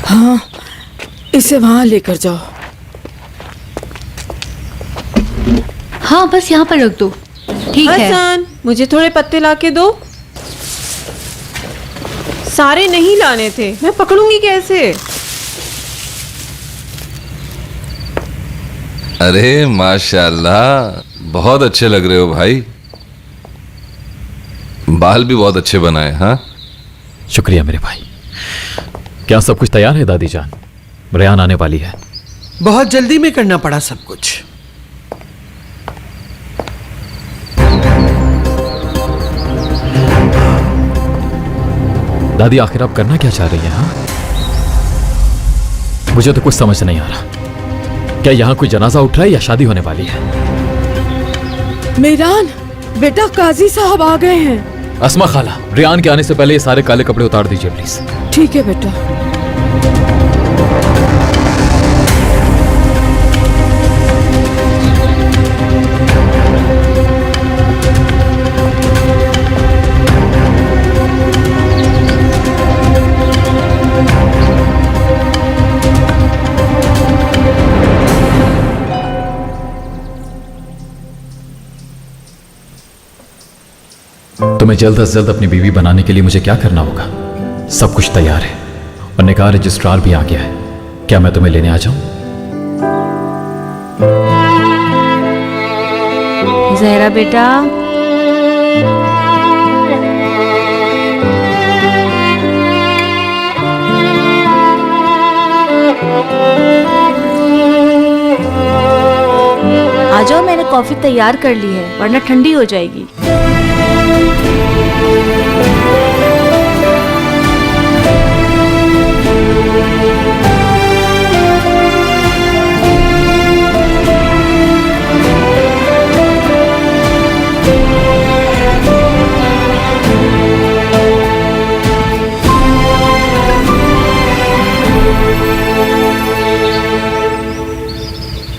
हाँ, इसे वहां लेकर जाओ। हाँ, बस यहाँ पर रख दो। ठीक है। हसन, मुझे थोड़े पत्ते लाके दो। सारे नहीं लाने थे, मैं पकड़ूंगी कैसे? अरे माशाल्लाह, बहुत अच्छे लग रहे हो भाई। बाल भी बहुत अच्छे बनाए। हाँ, शुक्रिया मेरे भाई। क्या सब कुछ तैयार है दादी जान? रेहान आने वाली है। बहुत जल्दी में करना पड़ा सब कुछ। दादी आखिर आप करना क्या चाह रही हैं? हाँ, मुझे तो कुछ समझ नहीं आ रहा। क्या यहां कोई जनाजा उठ रहा है या शादी होने वाली है? मेहरान, बेटा काजी साहब आ गए हैं। अस्मा खाला, रेहान के आने से पहले ये सारे काले कपड़े उतार दीजिए प्लीज। ठीक है बेटा। तुम्हें जल्द से जल्द अपनी बीवी बनाने के लिए मुझे क्या करना होगा? सब कुछ तैयार है और निकाह रजिस्ट्रार भी आ गया है। क्या मैं तुम्हें लेने आ जाऊं? जहरा बेटा, आ जाओ, मैंने कॉफी तैयार कर ली है वरना ठंडी हो जाएगी।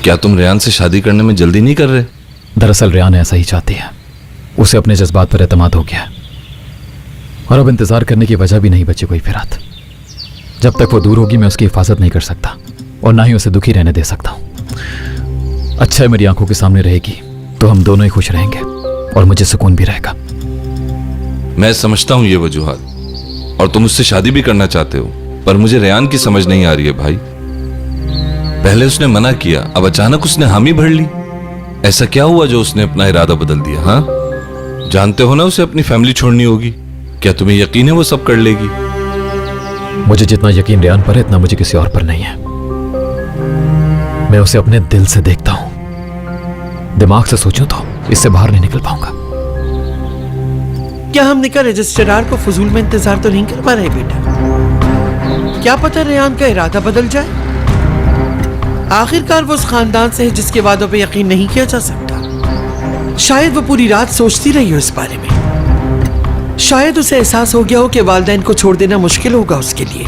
क्या तुम रेहान से शादी करने में जल्दी नहीं कर रहे? दरअसल रेहान ऐसा ही चाहती है। उसे अपने जज्बात पर एतमाद हो गया और अब इंतजार करने की वजह भी नहीं बची कोई फिरात। जब तक वो दूर होगी मैं उसकी हिफाजत नहीं कर सकता और ना ही उसे दुखी रहने दे सकता हूं। अच्छा है मेरी आंखों के सामने रहेगी तो हम दोनों ही खुश रहेंगे और मुझे सुकून भी रहेगा। मैं समझता हूं ये वजूहात और तुम उससे शादी भी करना चाहते हो, पर मुझे रेहान की समझ नहीं आ रही है भाई। पहले उसने मना किया, अब अचानक उसने हामी भर ली। ऐसा क्या हुआ जो उसने अपना इरादा बदल दिया? हाँ, जानते हो ना उसे अपनी फैमिली छोड़नी होगी। क्या तुम्हें यकीन है वो सब कर लेगी? मुझे जितना यकीन रेहान पर है इतना मुझे किसी और पर नहीं है। मैं उसे अपने दिल से देखता हूं। दिमाग से सोचूं तो इससे बाहर नहीं निकल पाऊंगा। क्या हम निकाह रजिस्ट्रार को फजूल में इंतजार तो नहीं करवा रहे बेटा? क्या पता रेहान का इरादा बदल जाए। आखिरकार वो उस खानदान से है जिसके वादों पे यकीन नहीं किया जा सकता। शायद वो पूरी रात सोचती रही हो इस बारे में। शायद उसे एहसास हो गया हो कि वालिदैन को छोड़ देना मुश्किल होगा उसके लिए।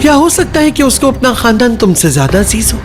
या हो सकता है कि उसको अपना खानदान तुमसे ज्यादा अजीज हो।